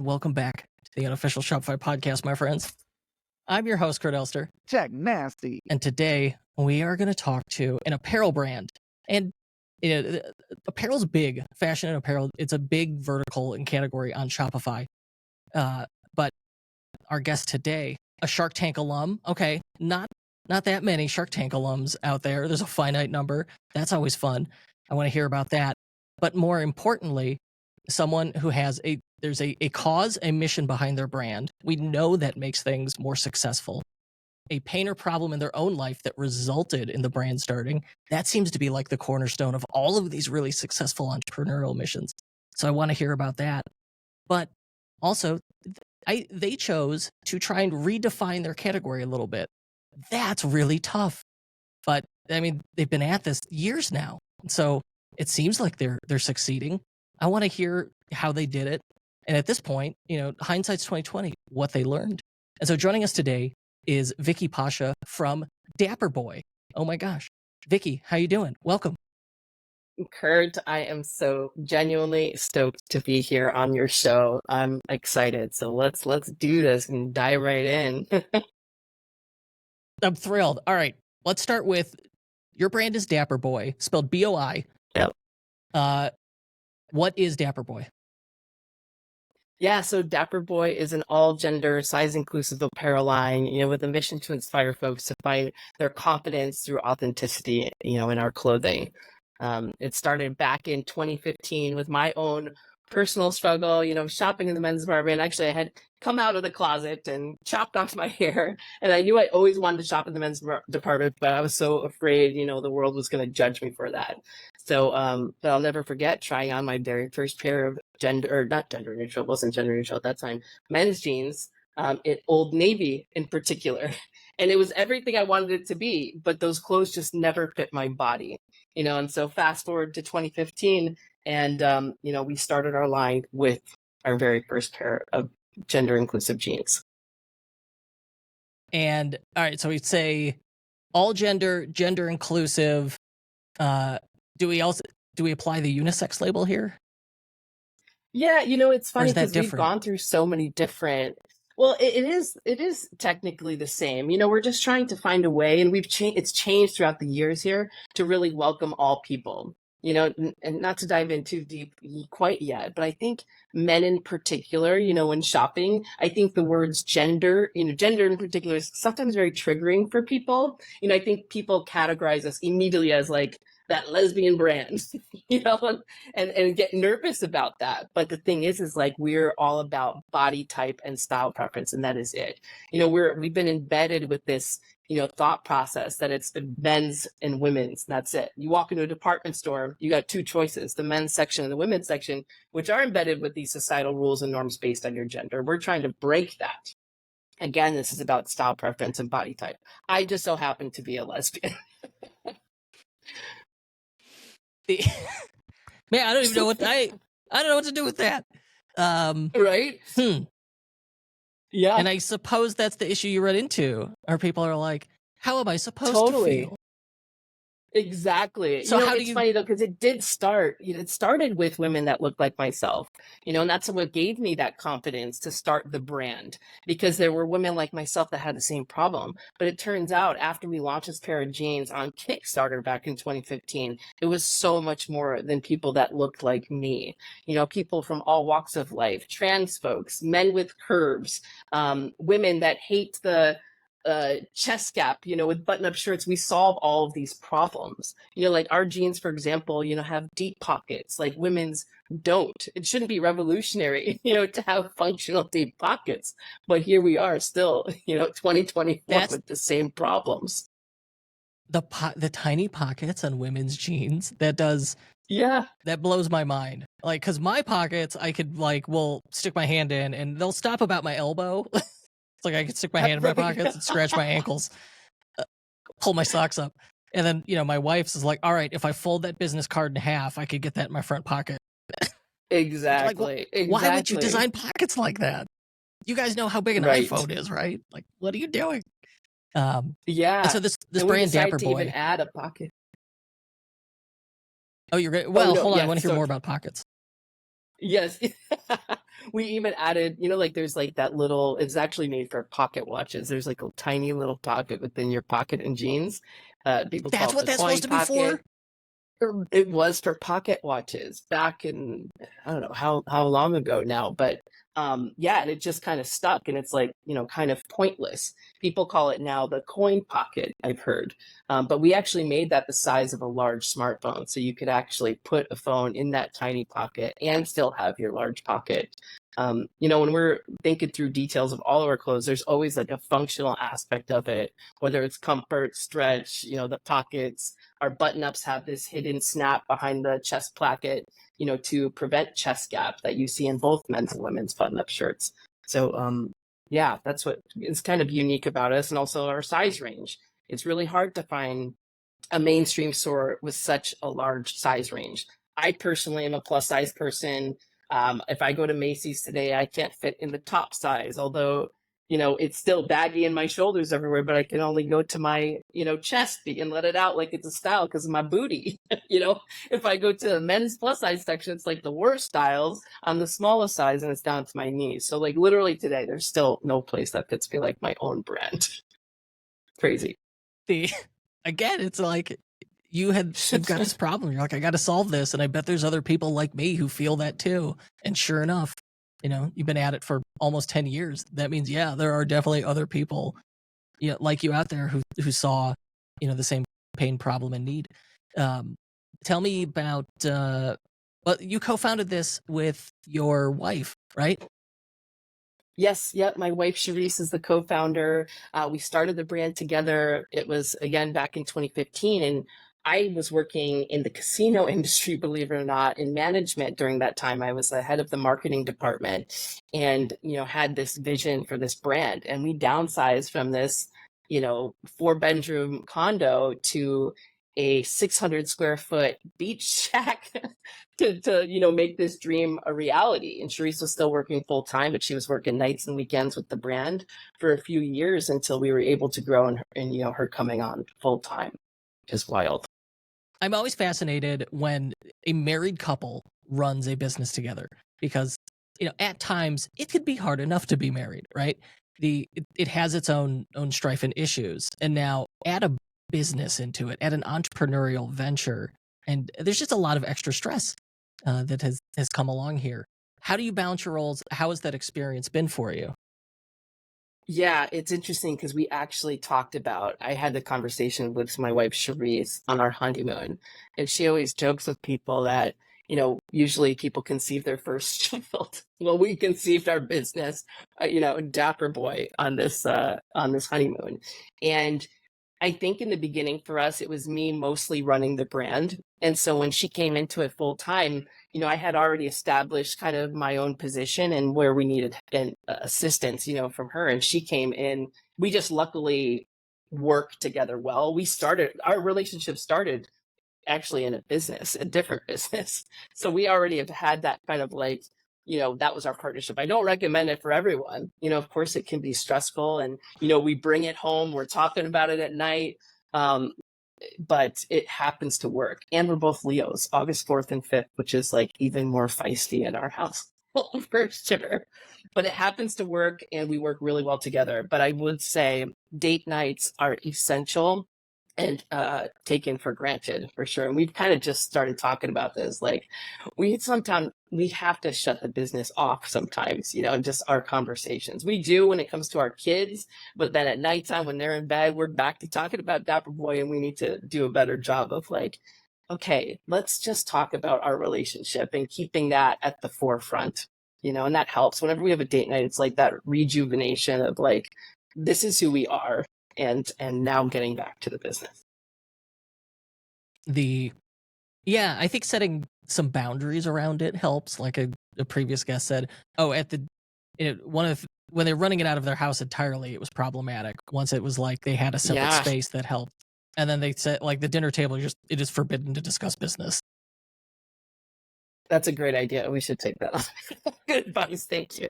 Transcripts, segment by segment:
Welcome back to the Unofficial Shopify podcast, my friends. I'm your host, Kurt Elster. Jack Nasty. And today we are going to talk to an apparel brand. And apparel's big. Fashion and apparel, it's a big vertical and category on Shopify. But our guest today, a Shark Tank alum. Okay, not that many Shark Tank alums out there. There's a finite number. That's always fun. I want to hear about that. But more importantly, someone who has there's a cause, a mission behind their brand. We know that makes things more successful. A pain or problem in their own life that resulted in the brand starting. That seems to be like the cornerstone of all of these really successful entrepreneurial missions. So I want to hear about that. But also, they chose to try and redefine their category a little bit. That's really tough. But I mean, they've been at this years now. So it seems like they're succeeding. I want to hear how they did it. And at this point, hindsight's 2020, what they learned. And so joining us today is Vicky Pasche from Dapper Boi. Oh my gosh. Vicky, how you doing? Welcome. Kurt, I am so genuinely stoked to be here on your show. I'm excited. So let's do this and dive right in. I'm thrilled. All right. Let's start with your brand is Dapper Boi, spelled B-O-I. Yep. What is Dapper Boi? Yeah, so Dapper Boi is an all-gender, size-inclusive apparel line, with a mission to inspire folks to find their confidence through authenticity, in our clothing. It started back in 2015 with my own personal struggle, shopping in the men's department. Actually, I had come out of the closet and chopped off my hair, and I knew I always wanted to shop in the men's department, but I was so afraid, the world was going to judge me for that. So, but I'll never forget trying on my very first pair of it wasn't gender neutral at that time, men's jeans, in Old Navy in particular. And it was everything I wanted it to be, but those clothes just never fit my body, and so fast forward to 2015, and, we started our line with our very first pair of gender inclusive jeans. And all right, so we'd say all gender inclusive. Do we apply the unisex label here? Yeah, it's funny because we've different? gone through so many different. Well, it is technically the same. We're just trying to find a way, and it's changed throughout the years here to really welcome all people. And not to dive in too deep quite yet, but I think men in particular, when shopping, I think the words gender, gender in particular is sometimes very triggering for people. I think people categorize us immediately as like that lesbian brand, and get nervous about that. But the thing is like, we're all about body type and style preference, and that is it. We've been embedded with this, thought process that it's the men's and women's. That's it. You walk into a department store, you got two choices, the men's section and the women's section, which are embedded with these societal rules and norms based on your gender. We're trying to break that. Again, this is about style preference and body type. I just so happen to be a lesbian. Man, I don't even know what I don't know what to do with that. Right? Yeah. And I suppose that's the issue you run into. Or people are like, how am I supposed to feel? Exactly. So it's funny though, because it did start, it started with women that looked like myself, and that's what gave me that confidence to start the brand, because there were women like myself that had the same problem. But it turns out after we launched this pair of jeans on Kickstarter back in 2015, it was so much more than people that looked like me, people from all walks of life, trans folks, men with curves, women that hate the chest gap, with button-up shirts. We solve all of these problems. Like our jeans, for example, have deep pockets, like women's don't. It shouldn't be revolutionary, to have functional deep pockets. But here we are still, 2024 with the same problems. The tiny pockets on women's jeans, that blows my mind. Like, because my pockets, I could will stick my hand in and they'll stop about my elbow. It's like I could stick my hand in my pockets and scratch my ankles, pull my socks up. And then, my wife's is like, all right, if I fold that business card in half, I could get that in my front pocket. Exactly. Why would you design pockets like that? You guys know how big an iPhone is, right? Like, what are you doing? Yeah. And so this brand Dapper Boi. Even add a pocket. Oh, you're great. Well, hold on. I want to hear more about pockets. Yes. We even added, like there's like that little, it's actually made for pocket watches. There's like a tiny little pocket within your pocket in jeans. People call That's it what the that's supposed coin to be for? pocket. It was for pocket watches back in, I don't know how long ago now, but yeah, and it just kind of stuck, and it's like, kind of pointless. People call it now the coin pocket, I've heard. But we actually made that the size of a large smartphone, so you could actually put a phone in that tiny pocket and still have your large pocket. When we're thinking through details of all of our clothes, there's always like a functional aspect of it, whether it's comfort, stretch, the pockets. Our button ups have this hidden snap behind the chest placket, to prevent chest gap that you see in both men's and women's button up shirts. So, yeah, that's what is kind of unique about us, and also our size range. It's really hard to find a mainstream store with such a large size range. I personally am a plus size person. If I go to Macy's today, I can't fit in the top size, although, it's still baggy in my shoulders everywhere, but I can only go to my, chest and let it out like it's a style because of my booty. If I go to the men's plus size section, it's like the worst styles on the smallest size and it's down to my knees. So like literally today, there's still no place that fits me like my own brand. Crazy. The again, it's like you've got this problem. You're like, I got to solve this, and I bet there's other people like me who feel that too. And sure enough, you've been at it for almost 10 years. That means, yeah, there are definitely other people, like you out there who saw, the same pain, problem, and need. Tell me about. Well, you co-founded this with your wife, right? Yes, yep. My wife Charisse is the co-founder. We started the brand together. It was again back in 2015, and I was working in the casino industry, believe it or not, in management during that time. I was the head of the marketing department, and had this vision for this brand. And we downsized from this, 4-bedroom condo to a 600 square foot beach shack to make this dream a reality. And Charisse was still working full time, but she was working nights and weekends with the brand for a few years until we were able to grow and her coming on full time. Is wild. I'm always fascinated when a married couple runs a business together because, at times it could be hard enough to be married, right? It has its own strife and issues, and now add a business into it, add an entrepreneurial venture, and there's just a lot of extra stress that has come along here. How do you balance your roles? How has that experience been for you? Yeah, it's interesting because we actually talked about, I had the conversation with my wife, Cherise, on our honeymoon. And she always jokes with people that, usually people conceive their first child. Well, we conceived our business, Dapper Boi on this honeymoon. And I think in the beginning for us, it was me mostly running the brand. And so when she came into it full time, I had already established kind of my own position and where we needed assistance, from her. And she came in. We just luckily worked together well. Our relationship started actually in a different business. So we already have had that kind of like, that was our partnership. I don't recommend it for everyone. Of course it can be stressful and, we bring it home, we're talking about it at night. But it happens to work. And we're both Leos, August 4th and 5th, which is like even more feisty in our house. For sure. But it happens to work and we work really well together. But I would say date nights are essential and taken for granted for sure. And we've kind of just started talking about this. Like sometimes we have to shut the business off sometimes, just our conversations. We do when it comes to our kids, but then at nighttime when they're in bed, we're back to talking about Dapper Boi, and we need to do a better job of like, okay, let's just talk about our relationship and keeping that at the forefront, and that helps. Whenever we have a date night, it's like that rejuvenation of like, this is who we are, and now getting back to the business. Yeah, I think setting some boundaries around it helps. Like a previous guest said, oh, when they're running it out of their house entirely, it was problematic. Once it was like they had a separate Yeah, space that helped, and then they said like the dinner table, it is forbidden to discuss business. that's a great idea. We should take that on. Good advice. Thank you.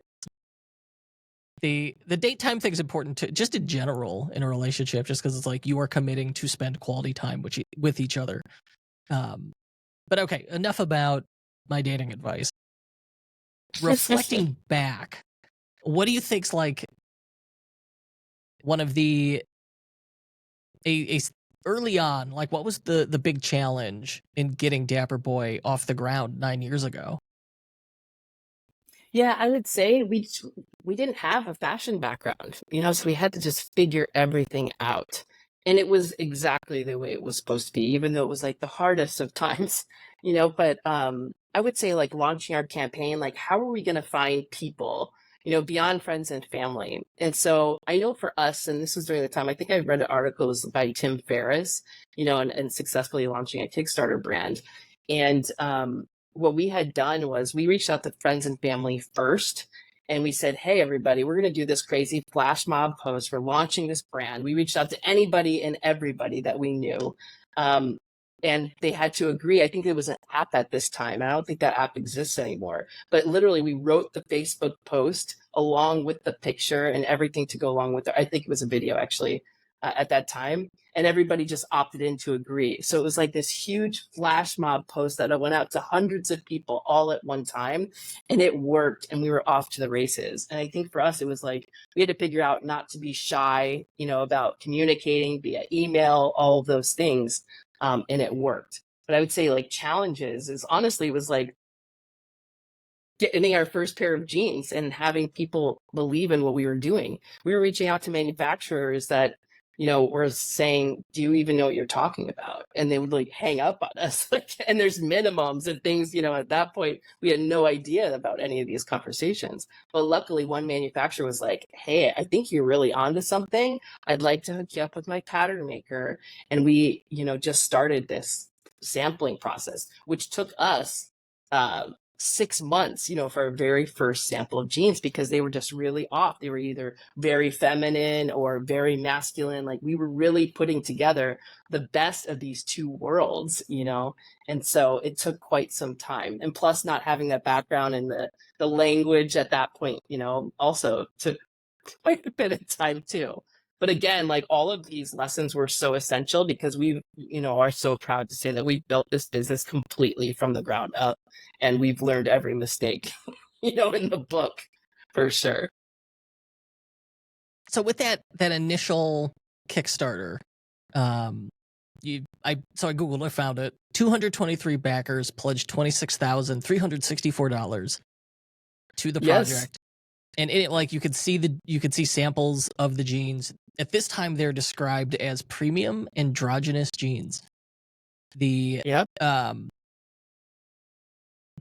The date time thing is important to just in general in a relationship, just because it's like you are committing to spend quality time with each other. But okay, enough about my dating advice. reflecting back, what do you think's like one of the early on, like what was the big challenge in getting Dapper Boi off the ground 9 years ago? Yeah, I would say we didn't have a fashion background, so we had to just figure everything out. And it was exactly the way it was supposed to be, even though it was like the hardest of times, but I would say like launching our campaign, like how are we going to find people, beyond friends and family? And so I know for us, and this was during the time, I think I read an article, it was by Tim Ferriss, and successfully launching a Kickstarter brand. And what we had done was we reached out to friends and family first, and we said, hey everybody, we're going to do this crazy flash mob post, we're launching this brand. We reached out to anybody and everybody that we knew, and they had to agree. I think there was an app at this time, and I don't think that app exists anymore, but literally we wrote the Facebook post along with the picture and everything to go along with it. I think it was a video actually, at that time, and everybody just opted in to agree. So it was like this huge flash mob post that went out to hundreds of people all at one time, and it worked, and we were off to the races. And I think for us, it was like we had to figure out not to be shy, about communicating via email, all of those things, and it worked. But I would say like challenges is honestly, it was like getting our first pair of jeans and having people believe in what we were doing. We were reaching out to manufacturers that, were saying, do you even know what you're talking about? And they would like hang up on us. And there's minimums and things, at that point, we had no idea about any of these conversations. But luckily, one manufacturer was like, hey, I think you're really onto something. I'd like to hook you up with my pattern maker. And we, just started this sampling process, which took us 6 months, for our very first sample of jeans, because they were just really off. They were either very feminine or very masculine. Like we were really putting together the best of these two worlds, and so it took quite some time. And plus not having that background in the language at that point, also took quite a bit of time too. But again, like all of these lessons were so essential because we, are so proud to say that we built this business completely from the ground up, and we've learned every mistake, in the book for sure. So with that initial Kickstarter, I googled, I found it. 223 backers pledged $26,364 to the project. Yes. And in it, like you could see samples of the jeans. At this time, they're described as premium androgynous jeans. Yep. And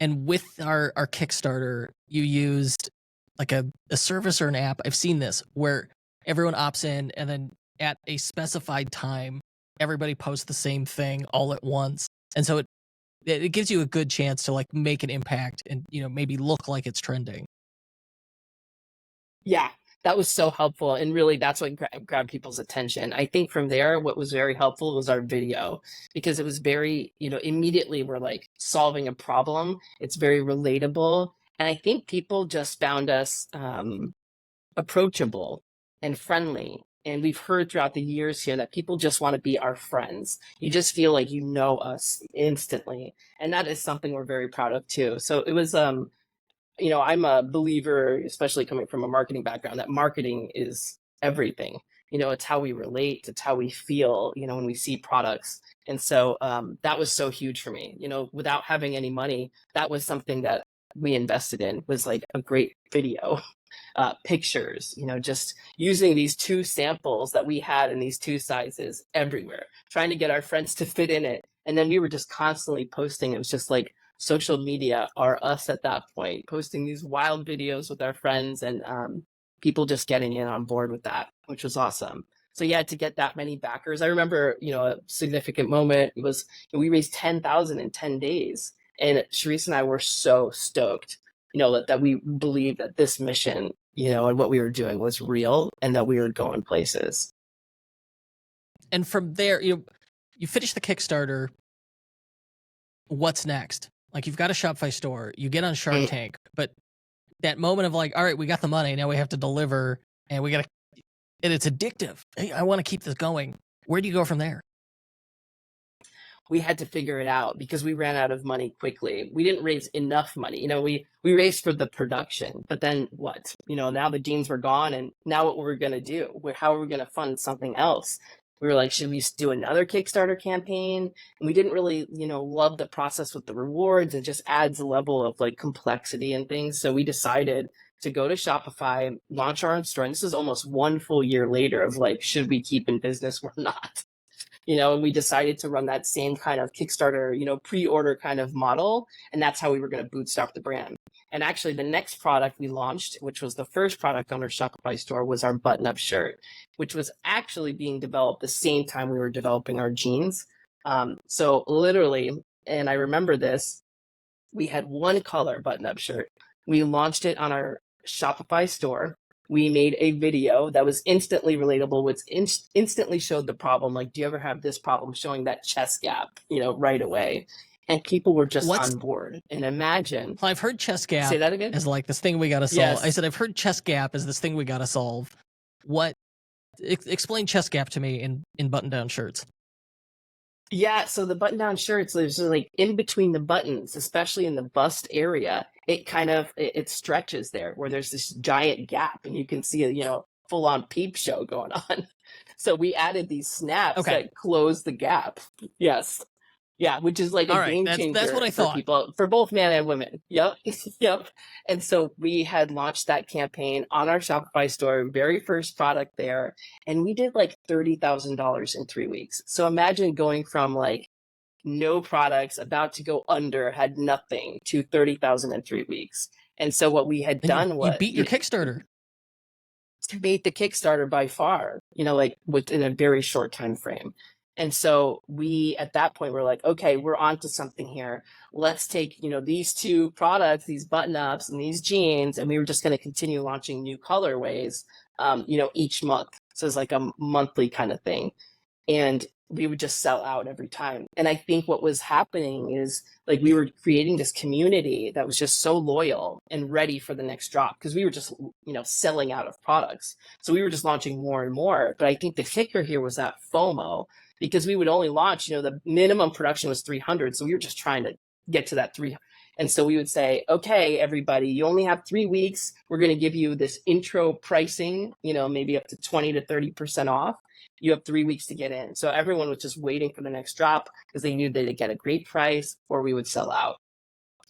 with our Kickstarter, you used like a service or an app. I've seen this where everyone opts in, and then at a specified time, everybody posts the same thing all at once, and so it gives you a good chance to like make an impact and maybe look like it's trending. Yeah, that was so helpful. And really, that's what grabbed people's attention. I think from there, what was very helpful was our video, because it was very, immediately we're like solving a problem. It's very relatable. And I think people just found us approachable and friendly. And we've heard throughout the years here that people just want to be our friends. You just feel like you know us instantly. And that is something we're very proud of too. So it was I'm a believer, especially coming from a marketing background, that marketing is everything. It's how we relate, it's how we feel, when we see products. And so that was so huge for me. Without having any money, that was something that we invested in, was like a great video, pictures, just using these two samples that we had in these two sizes everywhere, trying to get our friends to fit in it. And then we were just constantly posting. It was just like social media are us at that point, posting these wild videos with our friends, and people just getting in on board with that, which was awesome. So yeah, to get that many backers, I remember, a significant moment was we raised 10,000 in 10 days. And Sharice and I were so stoked, that we believed that this mission, and what we were doing was real, and that we were going places. And from there, you finish the Kickstarter. What's next? Like you've got a Shopify store, you get on Shark Tank, but that moment of like, all right, we got the money, now we have to deliver, and it's addictive. Hey, I want to keep this going. Where do you go from there? we had to figure it out because we ran out of money quickly. We didn't raise enough money. We raised for the production, but then what? Now the jeans were gone, and now what were we going to do? How are we going to fund something else? We were like, should we do another Kickstarter campaign? And we didn't really, love the process with the rewards. It just adds a level of like complexity and things. So we decided to go to Shopify, launch our own store. And this is almost 1 full year later of like, should we keep in business or not? And we decided to run that same kind of Kickstarter, pre-order kind of model. And that's how we were going to bootstrap the brand. And actually the next product we launched, which was the first product on our Shopify store, was our button-up shirt, which was actually being developed the same time we were developing our jeans. So literally, and I remember this, we had one color button-up shirt. We launched it on our Shopify store. We made a video that was instantly relatable, which instantly showed the problem. Like, do you ever have this problem, showing that chest gap, right away? And people were just on board. And imagine. Well, I've heard chest gap. Say that again? As like this thing we got to solve. Yes. I said, I've heard chest gap as this thing we got to solve. Explain chest gap to me in button-down shirts. Yeah, so the button-down shirts, there's like in between the buttons, especially in the bust area, it kind of it stretches there where there's this giant gap, and you can see a full-on peep show going on. So we added these snaps that close the gap. Yes. Yeah, which is like a game changer. That's what I thought. For people, for both men and women. Yep. Yep. And so we had launched that campaign on our Shopify store, very first product there. And we did like $30,000 in 3 weeks. So imagine going from like no products, about to go under, had nothing, to 30,000 in 3 weeks. And so what we had done was you beat your Kickstarter. Beat the Kickstarter by far, like within a very short time frame. And so we, at that point, were like, okay, we're onto something here. Let's take, these two products, these button ups and these jeans, and we were just going to continue launching new colorways, each month. So it's like a monthly kind of thing. And we would just sell out every time. And I think what was happening is like we were creating this community that was just so loyal and ready for the next drop, because we were just, selling out of products. So we were just launching more and more. But I think the kicker here was that FOMO, because we would only launch, the minimum production was 300. So we were just trying to get to that 300. And so we would say, okay, everybody, you only have 3 weeks. We're going to give you this intro pricing, maybe up to 20 to 30% off. You have 3 weeks to get in. So everyone was just waiting for the next drop because they knew they'd get a great price or we would sell out.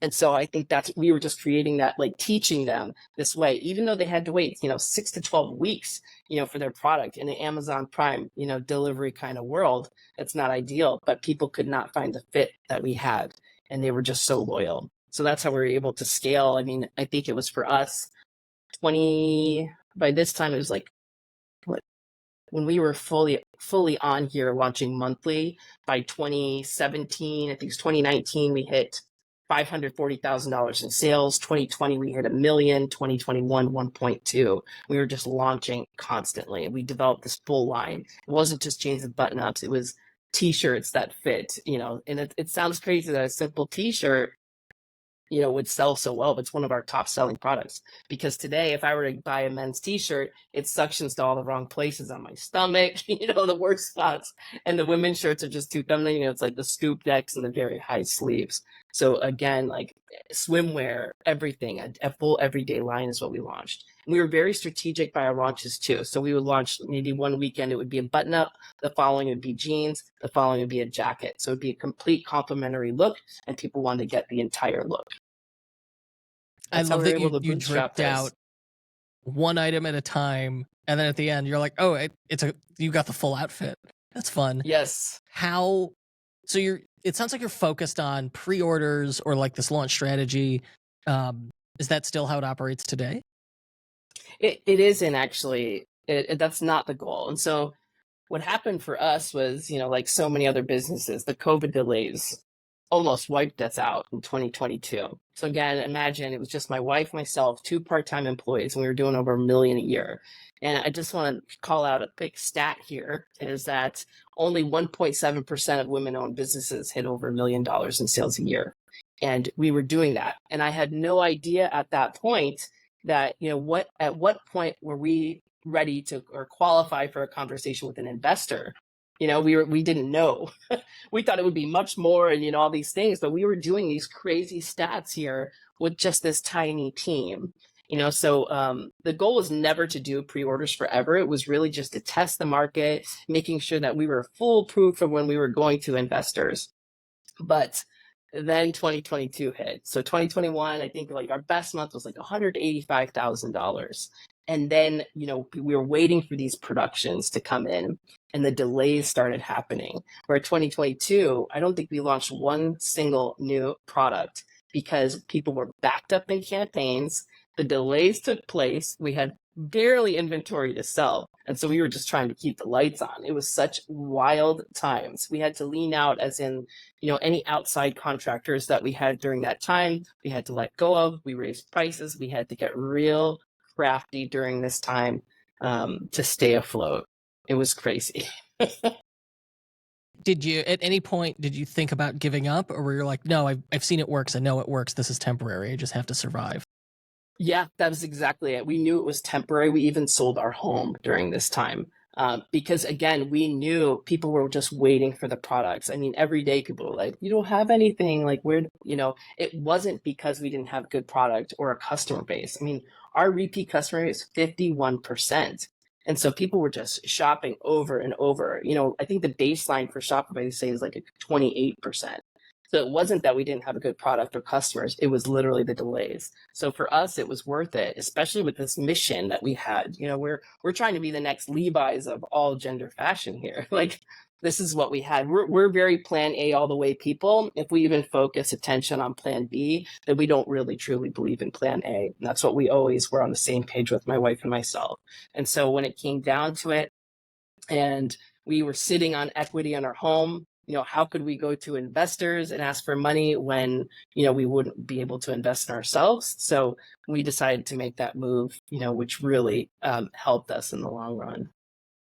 And so I think we were just creating that, like teaching them this way, even though they had to wait, 6 to 12 weeks, for their product in the Amazon Prime, delivery kind of world. It's not ideal, but people could not find the fit that we had, and they were just so loyal. So that's how we were able to scale. I mean, I think it was for us by this time, it was like, when we were fully on here launching monthly, by 2017, I think it's 2019, we hit $540,000 in sales. 2020, we hit $1 million. 2021, 1.2. We were just launching constantly. We developed this full line. It wasn't just jeans and button ups. It was t-shirts that fit, and it sounds crazy that a simple t-shirt, would sell so well, but it's one of our top selling products. Because today, if I were to buy a men's t-shirt, it suctions to all the wrong places on my stomach, the worst spots. And the women's shirts are just too feminine. It's like the scoop necks and the very high sleeves. So again, like swimwear, everything, a full everyday line is what we launched. And we were very strategic by our launches too. So we would launch maybe one weekend, it would be a button up. The following would be jeans. The following would be a jacket. So it'd be a complete complementary look, and people wanted to get the entire look. That's I love that you dripped out one item at a time, and then at the end you're like, oh, you got the full outfit. That's fun. Yes. It sounds like you're focused on pre-orders or like this launch strategy. Is that still how it operates today? It isn't actually. That's not the goal. And so what happened for us was, like so many other businesses, the COVID delays almost wiped us out in 2022. So again, imagine it was just my wife, myself, 2 part-time employees, and we were doing over $1 million a year. And I just want to call out a big stat here, is that only 1.7% of women-owned businesses hit over $1 million in sales a year. And we were doing that. And I had no idea at that point that, at what point were we ready to or qualify for a conversation with an investor? We didn't know. We thought it would be much more and, all these things, but we were doing these crazy stats here with just this tiny team. So the goal was never to do pre-orders forever. It was really just to test the market, making sure that we were foolproof of when we were going to investors. But then 2022 hit. So 2021, I think like our best month was like $185,000. And then, we were waiting for these productions to come in and the delays started happening. Where 2022, I don't think we launched one single new product because people were backed up in campaigns. The delays took place. We had barely inventory to sell. And so we were just trying to keep the lights on. It was such wild times. We had to lean out, as in, any outside contractors that we had during that time, we had to let go of. We raised prices. We had to get real crafty during this time to stay afloat. It was crazy. Did you, at any point, did you think about giving up, or were you like, no, I've seen it works. I know it works. This is temporary. I just have to survive. Yeah, that was exactly it. We knew it was temporary. We even sold our home during this time because, again, we knew people were just waiting for the products. I mean, every day people were like, you don't have anything. Like, it wasn't because we didn't have good product or a customer base. I mean, our repeat customer is 51%. And so people were just shopping over and over. I think the baseline for Shopify, they say, is like 28%. So it wasn't that we didn't have a good product or customers. It was literally the delays. So for us, it was worth it, especially with this mission that we had. We're trying to be the next Levi's of all gender fashion here. Like, this is what we had. We're very plan A all the way people. If we even focus attention on plan B, then we don't really truly believe in plan A. And that's what we always were on the same page with, my wife and myself. And so when it came down to it, and we were sitting on equity in our home, how could we go to investors and ask for money when, we wouldn't be able to invest in ourselves? So we decided to make that move, which really helped us in the long run.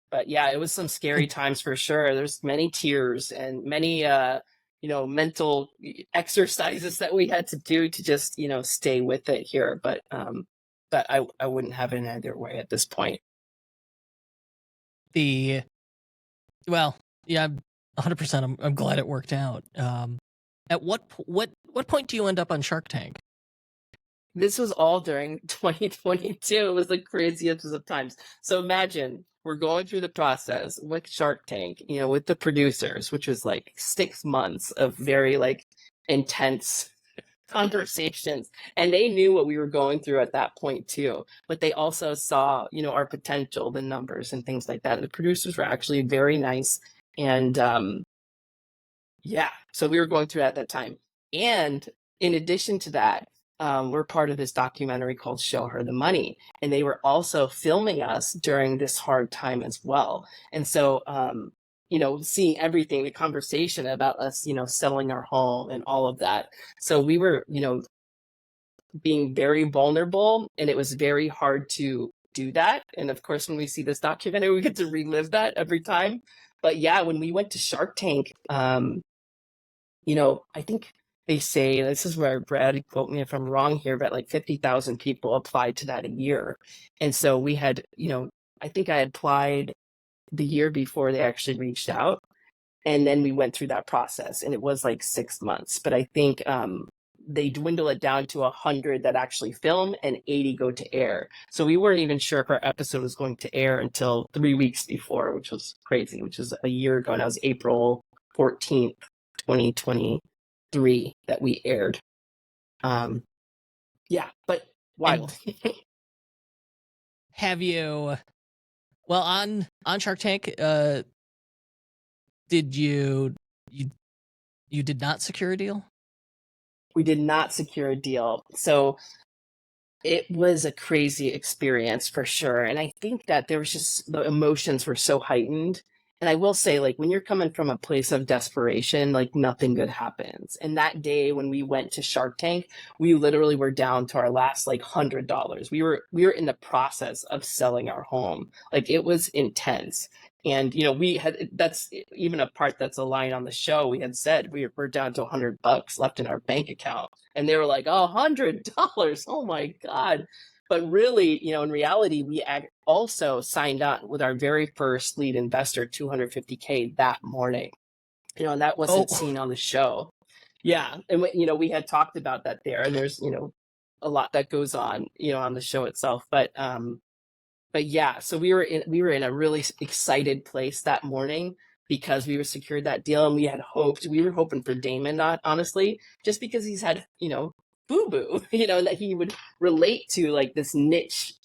But yeah, it was some scary times for sure. There's many tears and many, mental exercises that we had to do to just, stay with it here. But I wouldn't have it in either way at this point. Well, yeah, 100%. I'm glad it worked out. At what point do you end up on Shark Tank? This was all during 2022. It was the craziest of times. So imagine we're going through the process with Shark Tank, with the producers, which was like 6 months of very intense conversations, and they knew what we were going through at that point too, but they also saw our potential, the numbers and things like that. The producers were actually very nice, and so we were going through it at that time. And in addition to that, we're part of this documentary called Show Her the Money, and they were also filming us during this hard time as well. And so seeing everything, the conversation about us, selling our home and all of that. So we were, being very vulnerable, and it was very hard to do that. And of course, when we see this documentary, we get to relive that every time. But yeah, when we went to Shark Tank, I think they say, this is where Brad, quote me if I'm wrong here, but like 50,000 people applied to that a year. And so we had, I think I applied the year before they actually reached out. And then we went through that process, and it was like 6 months. But I think they dwindle it down to 100 that actually film and 80 go to air. So we weren't even sure if our episode was going to air until 3 weeks before, which was crazy, which was a year ago. And that was April 14th, 2023 that we aired. But wild. Have you, well, on Shark Tank, did you did not secure a deal? We did not secure a deal. So it was a crazy experience for sure. And I think that there was just, the emotions were so heightened. And I will say, when you're coming from a place of desperation, nothing good happens. And that day when we went to Shark Tank, we literally were down to our last $100. We were in the process of selling our home. It was intense. And, we had, that's even a part that's a line on the show. We had said we're down to $100 left in our bank account. And they were like, $100. Oh my God. But really, in reality, we also signed on with our very first lead investor, 250K that morning. And that wasn't Oh, seen on the show. Yeah, and we had talked about that there, and there's a lot that goes on the show itself, but yeah, so we were in a really excited place that morning because we were secured that deal, and we were hoping for Damon, not honestly, just because he's had Boo Boo, and that he would relate to like this niche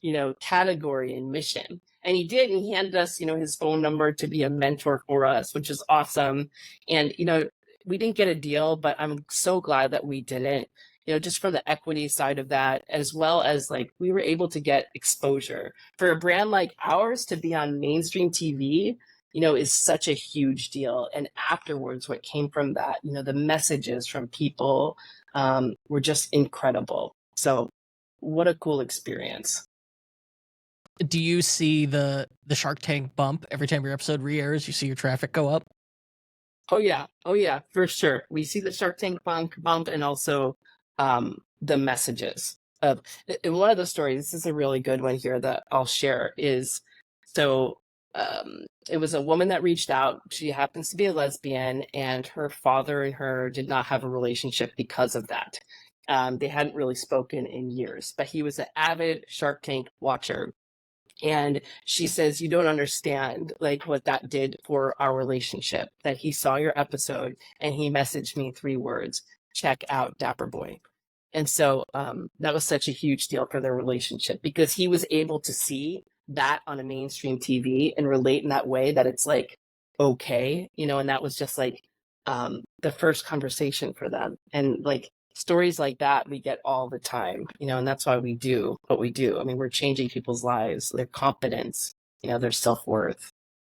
category and mission. And he did, and he handed us his phone number to be a mentor for us, which is awesome. And we didn't get a deal, but I'm so glad that we didn't, just from the equity side of that, as well as like we were able to get exposure for a brand like ours to be on mainstream TV, is such a huge deal. And afterwards, what came from that, the messages from people were just incredible. So what a cool experience. do you see the Shark Tank bump every time your episode re-airs? You see your traffic go up? Oh yeah, for sure. We see the Shark Tank bump and also the messages of. In one of the stories, this is a really good one here that I'll share, is so it was a woman that reached out. She happens to be a lesbian, and her father and her did not have a relationship because of that. They hadn't really spoken in years, but he was an avid Shark Tank watcher. And she says, you don't understand like what that did for our relationship, that he saw your episode and he messaged me 3 words: check out Dapper Boi. And so that was such a huge deal for their relationship, because he was able to see that on a mainstream TV and relate in that way, that it's like, okay, and that was just like the first conversation for them. And like stories like that we get all the time, and that's why we do what we do. I mean, we're changing people's lives, their confidence, their self-worth,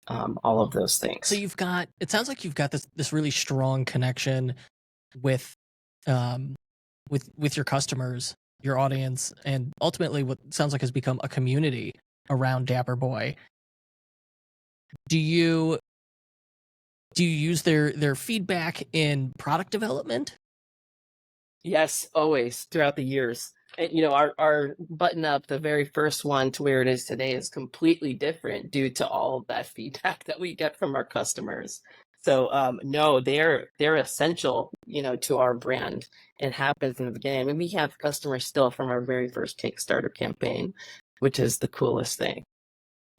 all of those things. So it sounds like you've got this really strong connection with um with your customers, your audience, and ultimately what sounds like has become a community around Dapper Boi. Do you use their feedback in product development? Yes, always throughout the years. And, our button up, the very first one to where it is today, is completely different due to all of that feedback that we get from our customers. So no, they're essential, to our brand, and happens in the beginning. I mean, we have customers still from our very first Kickstarter campaign, which is the coolest thing.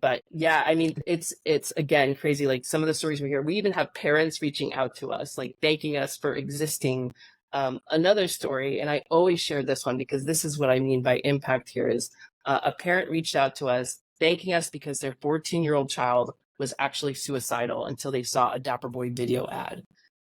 But yeah, I mean, it's again crazy. Like some of the stories we hear, we even have parents reaching out to us, like thanking us for existing. Another story, and I always share this one because this is what I mean by impact here, is a parent reached out to us thanking us because their 14-year-old child was actually suicidal until they saw a Dapper Boi video ad.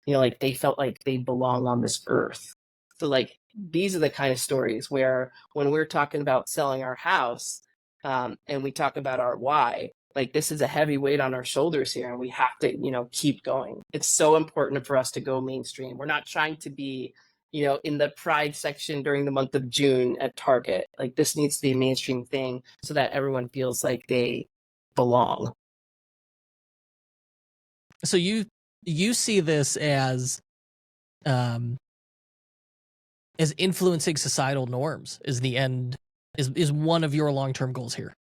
Like they felt like they belong on this earth. So like these are the kind of stories where when we're talking about selling our house, and we talk about our why, like this is a heavy weight on our shoulders here, and we have to keep going. It's so important for us to go mainstream. We're not trying to be in the pride section during the month of June at Target. Like this needs to be a mainstream thing so that everyone feels like they belong. So you see this um as influencing societal norms is one of your long-term goals here.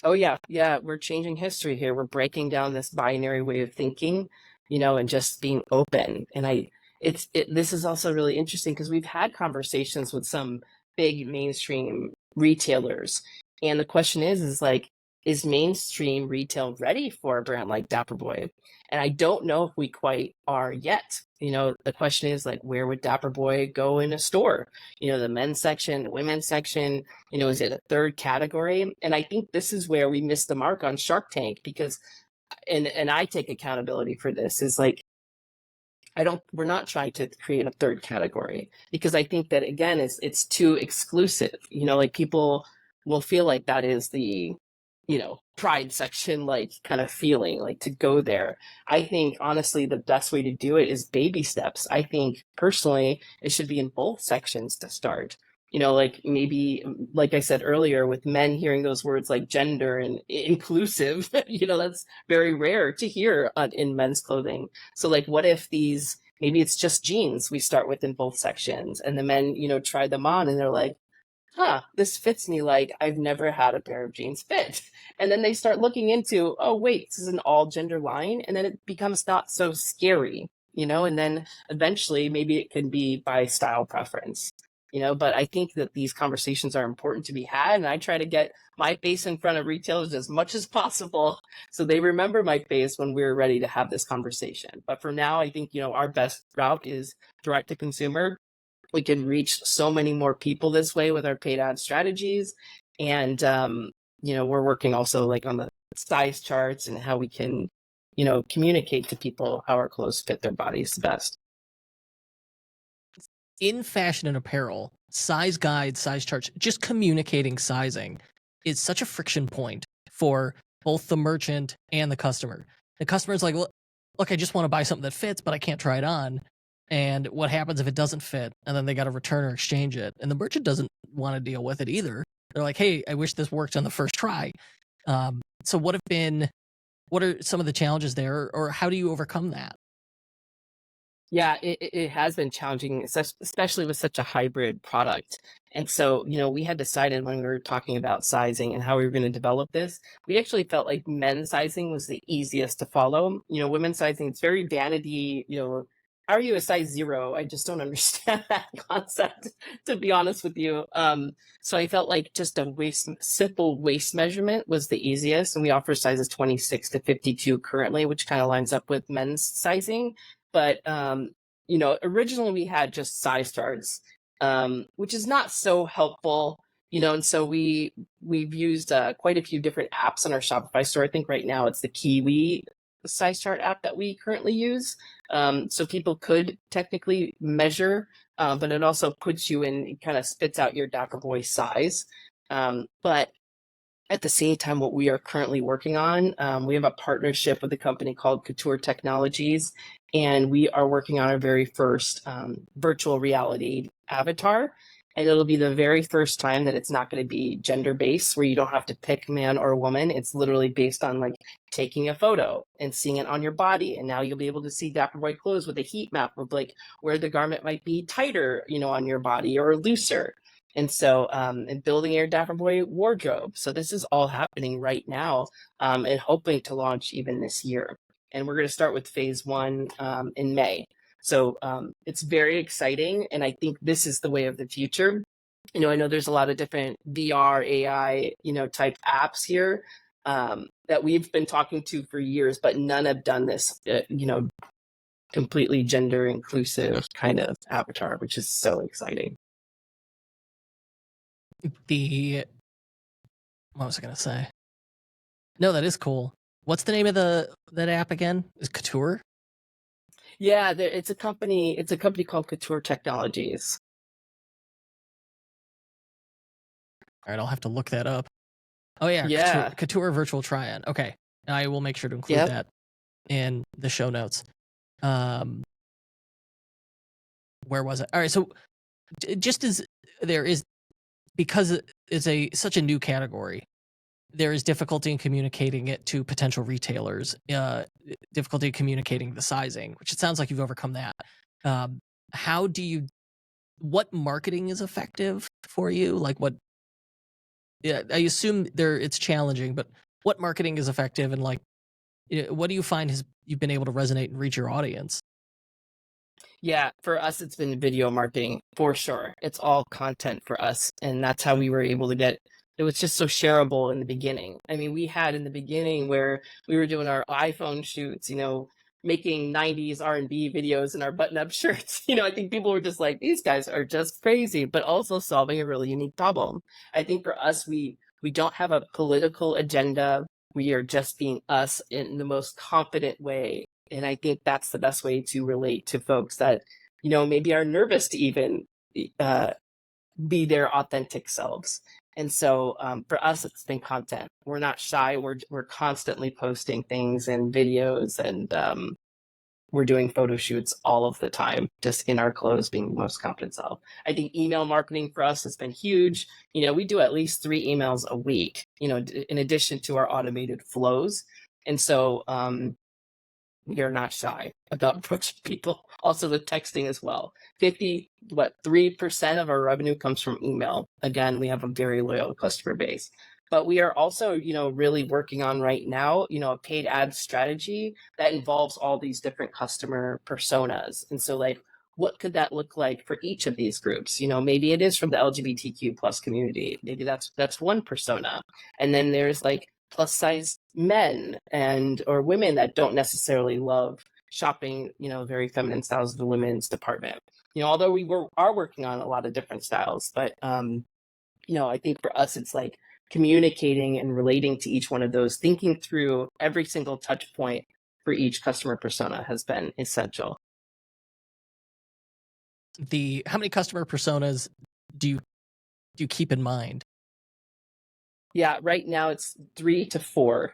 Oh yeah, we're changing history here. We're breaking down this binary way of thinking, and just being open. And this is also really interesting because we've had conversations with some big mainstream retailers, and the question is like, is mainstream retail ready for a brand like Dapper Boi? And I don't know if we quite are yet. The question is like, where would Dapper Boi go in a store? The men's section, the women's section, is it a third category? And I think this is where we missed the mark on Shark Tank, because, and I take accountability for this, is like, we're not trying to create a third category, because I think that again, it's too exclusive. Like people will feel like that is the, pride section, like kind of feeling like to go there. I think honestly, the best way to do it is baby steps. I think personally, it should be in both sections to start. Like maybe, like I said earlier, with men hearing those words like gender and inclusive, that's very rare to hear in men's clothing. So like, what if maybe it's just jeans we start with in both sections, and the men, try them on and they're like, this fits me like I've never had a pair of jeans fit. And then they start looking into, oh, wait, this is an all gender line. And then it becomes not so scary, and then eventually maybe it can be by style preference, but I think that these conversations are important to be had. And I try to get my face in front of retailers as much as possible so they remember my face when we're ready to have this conversation. But for now, I think, our best route is direct to consumer. We can reach so many more people this way with our paid ad strategies. And, we're working also like on the size charts and how we can, communicate to people how our clothes fit their bodies the best. In fashion and apparel, size guides, size charts, just communicating sizing is such a friction point for both the merchant and the customer. The customer's like, look, I just want to buy something that fits, but I can't try it on. And what happens if it doesn't fit and then they got to return or exchange it? And the merchant doesn't want to deal with it either. They're like, hey, I wish this worked on the first try. So what are some of the challenges there, or how do you overcome that? Yeah, it has been challenging, especially with such a hybrid product. And so, we had decided when we were talking about sizing and how we were going to develop this, we actually felt like men's sizing was the easiest to follow. Women's sizing, it's very vanity, how are you a size 0? I just don't understand that concept, to be honest with you. So I felt like just a simple waist measurement was the easiest. And we offer sizes 26 to 52 currently, which kind of lines up with men's sizing. But, originally we had just size charts, which is not so helpful, and so we've used quite a few different apps on our Shopify store. I think right now it's the Kiwi size chart app that we currently use. So people could technically measure, but it also puts you in, it kind of spits out your Dapper Boi size. But at the same time, what we are currently working on, we have a partnership with a company called Couture Technologies, and we are working on our very first virtual reality avatar. And it'll be the very first time that it's not going to be gender-based, where you don't have to pick man or woman. It's literally based on like taking a photo and seeing it on your body. And now you'll be able to see Dapper Boi clothes with a heat map of like where the garment might be tighter, on your body or looser. And so, and building your Dapper Boi wardrobe. So this is all happening right now, and hoping to launch even this year. And we're going to start with phase 1 in May. So it's very exciting. And I think this is the way of the future. I know there's a lot of different VR, AI, type apps here that we've been talking to for years, but none have done this, completely gender inclusive kind of avatar, which is so exciting. What was I gonna say? No, that is cool. What's the name of that app again? Is Couture? Yeah, it's a company called Couture Technologies. All right, I'll have to look that up. Oh yeah, Yeah. Couture virtual try-on. Okay, I will make sure to include that in the show notes. Where was it? All right, so just as there is, because it's such a new category, there is difficulty in communicating it to potential retailers, difficulty communicating the sizing, which it sounds like you've overcome that. What marketing is effective for you? Like I assume it's challenging, but what marketing is effective, and like, what do you find you've been able to resonate and reach your audience? Yeah, for us, it's been video marketing for sure. It's all content for us. And that's how we were able to it was just so shareable in the beginning. I mean, we had in the beginning where we were doing our iPhone shoots, making 90s R&B videos in our button-up shirts. I think people were just like, these guys are just crazy, but also solving a really unique problem. I think for us, we don't have a political agenda. We are just being us in the most confident way. And I think that's the best way to relate to folks that, maybe are nervous to even be their authentic selves. And so for us, it's been content. We're not shy. We're constantly posting things and videos, and we're doing photo shoots all of the time, just in our clothes, being the most confident self. I think email marketing for us has been huge. We do at least 3 emails a week, in addition to our automated flows. And so we are not shy about approaching people. Also the texting as well. 3% of our revenue comes from email. Again, we have a very loyal customer base. But we are also, really working on right now, a paid ad strategy that involves all these different customer personas. And so like, what could that look like for each of these groups? Maybe it is from the LGBTQ plus community. Maybe that's one persona. And then there's like plus size men or women that don't necessarily love shopping, very feminine styles of the women's department. Although we are working on a lot of different styles, but I think for us it's like communicating and relating to each one of those, thinking through every single touch point for each customer persona has been essential. How many customer personas do you keep in mind? Yeah, right now it's 3 to 4,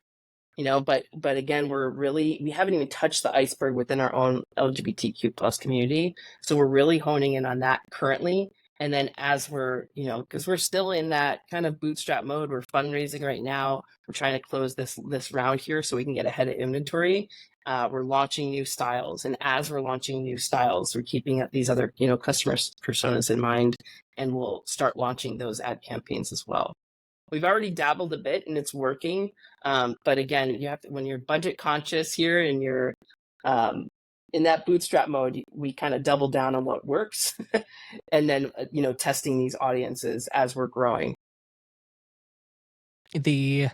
but again, we haven't even touched the iceberg within our own LGBTQ plus community. So we're really honing in on that currently. And then as we're, because we're still in that kind of bootstrap mode, we're fundraising right now. We're trying to close this round here so we can get ahead of inventory. We're launching new styles. And as we're launching new styles, we're keeping these other, customer personas in mind, and we'll start launching those ad campaigns as well. We've already dabbled a bit and it's working. But again, you have to, when you're budget conscious here and you're in that bootstrap mode, we kind of double down on what works and then, testing these audiences as we're growing. It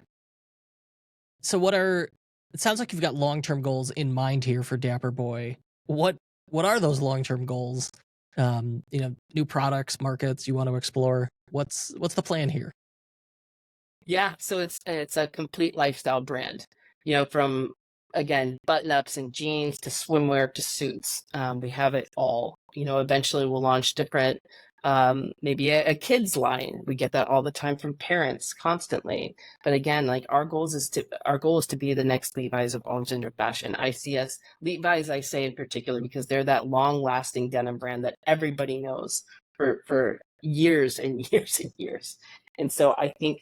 sounds like you've got long-term goals in mind here for Dapper Boi. What are those long-term goals? New products, markets you want to explore. What's the plan here? Yeah, so it's a complete lifestyle brand, from, again, button-ups and jeans to swimwear to suits. We have it all. Eventually we'll launch different, maybe a kids line. We get that all the time from parents constantly. But again, like our goal is to be the next Levi's of all gender fashion. I see us, Levi's, I say in particular, because they're that long-lasting denim brand that everybody knows for years and years and years. And so I think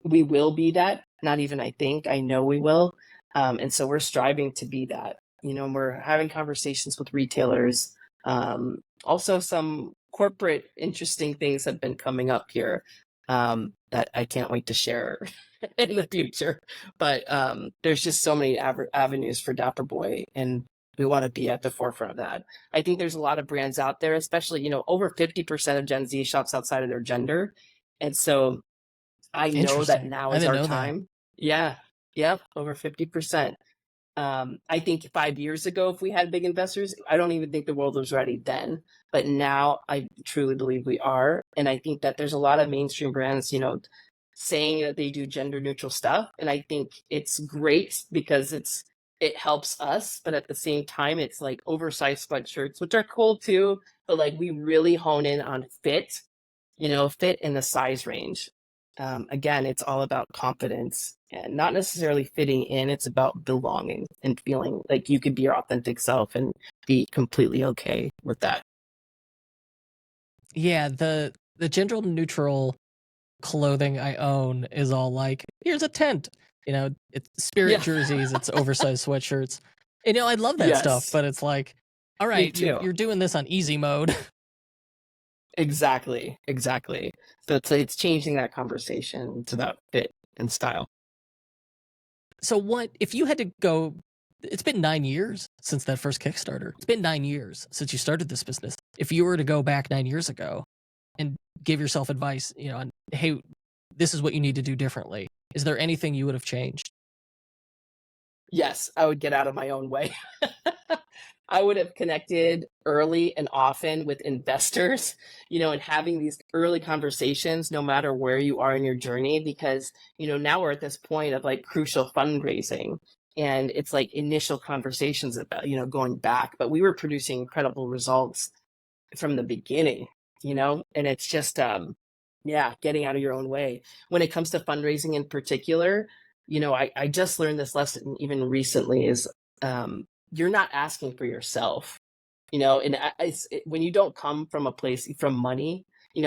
we will be that. Not even I think, I know we will. And so we're striving to be that. And we're having conversations with retailers. Also, some corporate interesting things have been coming up here that I can't wait to share in the future. But there's just so many avenues for Dapper Boi, and we want to be at the forefront of that. I think there's a lot of brands out there, especially, over 50% of Gen Z shops outside of their gender. And so I know that now is our time. Yeah. Yep. Over 50%. I think 5 years ago, if we had big investors, I don't even think the world was ready then. But now I truly believe we are. And I think that there's a lot of mainstream brands, saying that they do gender neutral stuff. And I think it's great because it helps us. But at the same time, it's like oversized sweatshirts, which are cool too. But like we really hone in on fit in the size range. Again, it's all about confidence and not necessarily fitting in. It's about belonging and feeling like you could be your authentic self and be completely okay with that. Yeah, the gender neutral clothing I own is all like, here's a tent. It's spirit jerseys, it's oversized sweatshirts. I love that stuff, but it's like, all right, you're doing this on easy mode. Exactly. So it's changing that conversation to that fit and style. So what if you had to go? It's been 9 years since that first Kickstarter. It's been 9 years since you started this business. If you were to go back 9 years ago and give yourself advice, on, hey, this is what you need to do differently, is there anything you would have changed? Yes, I would get out of my own way. I would have connected early and often with investors, and having these early conversations, no matter where you are in your journey, because, now we're at this point of like crucial fundraising, and it's like initial conversations about, going back, but we were producing incredible results from the beginning, and it's just, getting out of your own way. When it comes to fundraising in particular, I just learned this lesson even recently is, you're not asking for yourself, and when you don't come from a place from money,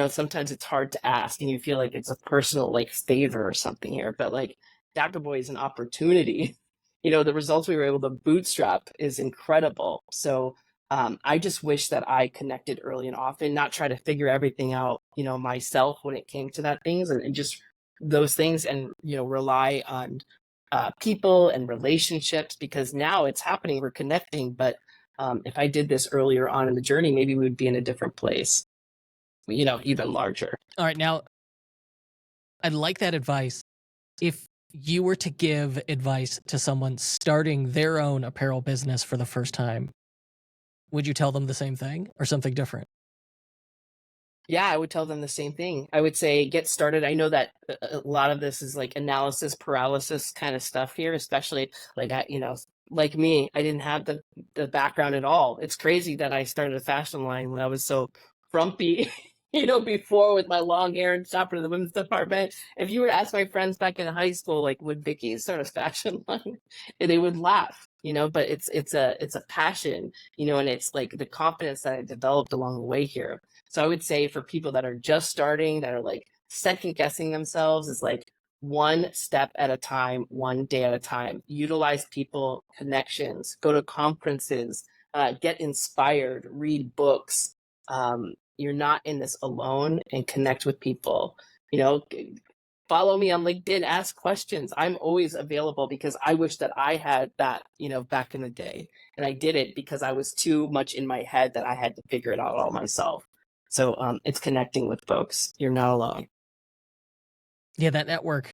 sometimes it's hard to ask and you feel like it's a personal like favor or something here, but like Dapper Boi is an opportunity, the results we were able to bootstrap is incredible. So I just wish that I connected early and often, not try to figure everything out, myself when it came to that things and just those things, and rely on people and relationships, because now it's happening. We're connecting, but if I did this earlier on in the journey, maybe we would be in a different place, even larger. All right, now I'd like that advice. If you were to give advice to someone starting their own apparel business for the first time, would you tell them the same thing or something different? Yeah, I would tell them the same thing. I would say get started. I know that a lot of this is like analysis paralysis kind of stuff here, especially like like me, I didn't have the background at all. It's crazy that I started a fashion line when I was so frumpy, before, with my long hair and shop in the women's department. If you were to ask my friends back in high school, like, would Vicky start a fashion line? They would laugh, but it's a passion, and it's like the confidence that I developed along the way here. So I would say for people that are just starting, that are like second guessing themselves, is like one step at a time, one day at a time. Utilize people, connections, go to conferences, get inspired, read books. You're not in this alone, and connect with people. Follow me on LinkedIn, ask questions. I'm always available, because I wish that I had that, back in the day. And I did it because I was too much in my head that I had to figure it out all myself. So it's connecting with folks. You're not alone. Yeah, that network,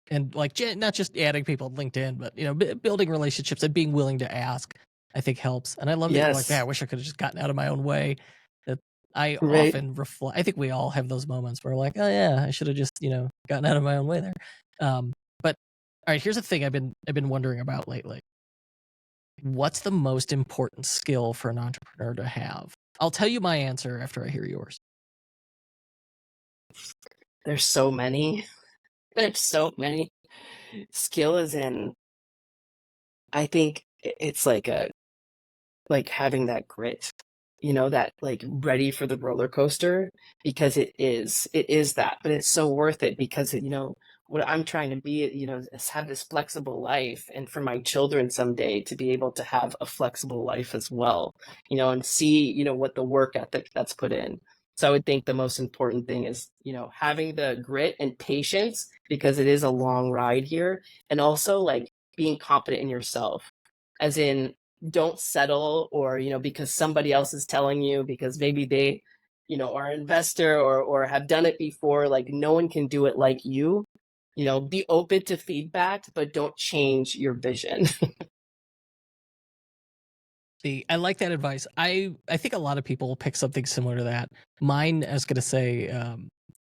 and like not just adding people on LinkedIn, but building relationships and being willing to ask, I think helps. And I love that you're like, Yes. man, I wish I could have just gotten out of my own way. That I Right. often reflect. I think we all have those moments where we're like, oh yeah, I should have just gotten out of my own way there. But all right, here's the thing I've been wondering about lately. What's the most important skill for an entrepreneur to have? I'll tell you my answer after I hear yours. There's so many. There's so many. Skill is in, I think it's like having that grit, that like ready for the roller coaster, because it is that, but it's so worth it, because what I'm trying to be, is have this flexible life, and for my children someday to be able to have a flexible life as well, and see, what the work ethic that's put in. So I would think the most important thing is, having the grit and patience, because it is a long ride here, and also like being confident in yourself, as in, don't settle, or because somebody else is telling you, because maybe they are an investor, or have done it before. Like, no one can do it like you. Be open to feedback, but don't change your vision. I like that advice. I think a lot of people will pick something similar to that. Mine, I was going to say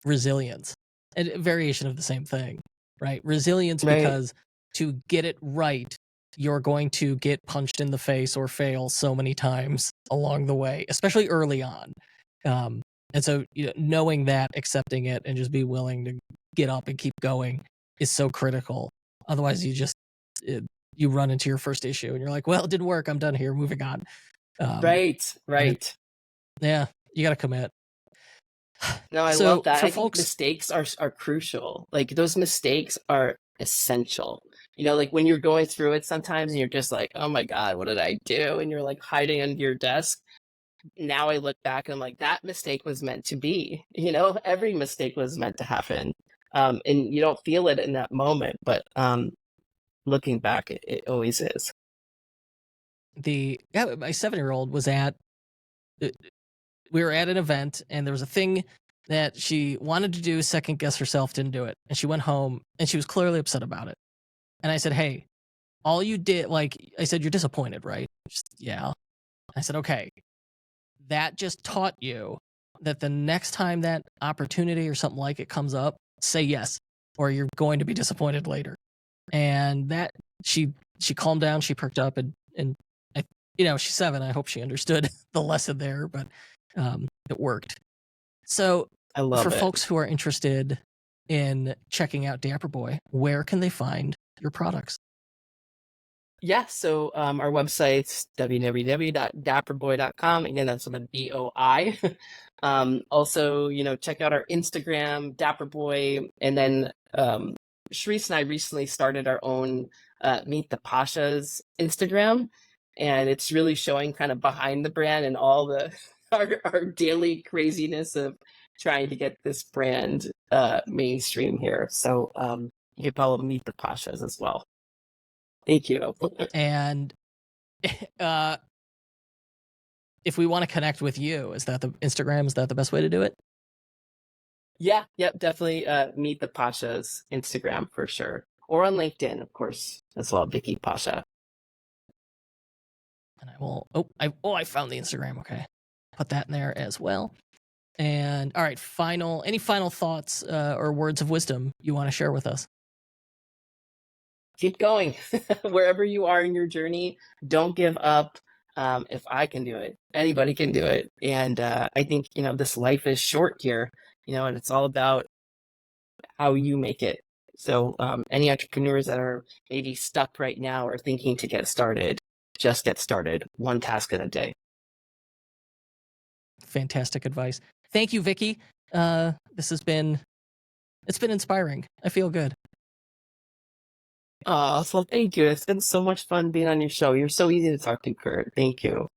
resilience, a variation of the same thing, right? Resilience, Right. because to get it right, you're going to get punched in the face or fail so many times along the way, especially early on. And so, knowing that, accepting it, and just be willing to get up and keep going is so critical. Otherwise, you run into your first issue and you're like, well, it didn't work. I'm done here. Moving on. Right. Right. Yeah, you got to commit. No, I love So that. for I think folks, mistakes are crucial. Like, those mistakes are essential. Like when you're going through it sometimes, and you're just like, oh my God, what did I do? And you're like hiding under your desk. Now I look back and I'm like, that mistake was meant to be. Every mistake was meant to happen. And you don't feel it in that moment, but looking back, it always is. my 7-year-old was uh, we were at an event, and there was a thing that she wanted to do, second guess herself, didn't do it. And she went home and she was clearly upset about it. And I said, hey, all you did, like, I said, you're disappointed, right? Yeah. I said, okay, that just taught you that the next time that opportunity or something like it comes up, say yes, or you're going to be disappointed later. And that she calmed down, she perked up, and I, she's 7. I hope she understood the lesson there, but it worked. So I for love it. folks who are interested in checking out Dapper Boi, where can they find your products? Yeah, so our website's www.dapperboi.com. Again, that's with a BOI. Also, check out our Instagram, Dapper Boi, and then Sharice and I recently started our own Meet the Pasha's Instagram, and it's really showing kind of behind the brand and all the our daily craziness of trying to get this brand mainstream here. So you can follow Meet the Pashas as well. Thank you. And if we want to connect with you, is that the Instagram? Is that the best way to do it? Yeah, yep, definitely Meet the Pasha's Instagram for sure. Or on LinkedIn, of course, as well, Vicky Pasche. And I will. I found the Instagram. Okay, put that in there as well. And all right, any final thoughts or words of wisdom you want to share with us? Keep going. Wherever you are in your journey, don't give up. If I can do it, anybody can do it. And I think, this life is short here, and it's all about how you make it. So any entrepreneurs that are maybe stuck right now or thinking to get started, just get started, one task at a day. Fantastic advice. Thank you, Vicky. It's been inspiring. I feel good. Well, thank you. It's been so much fun being on your show. You're so easy to talk to, Kurt. Thank you.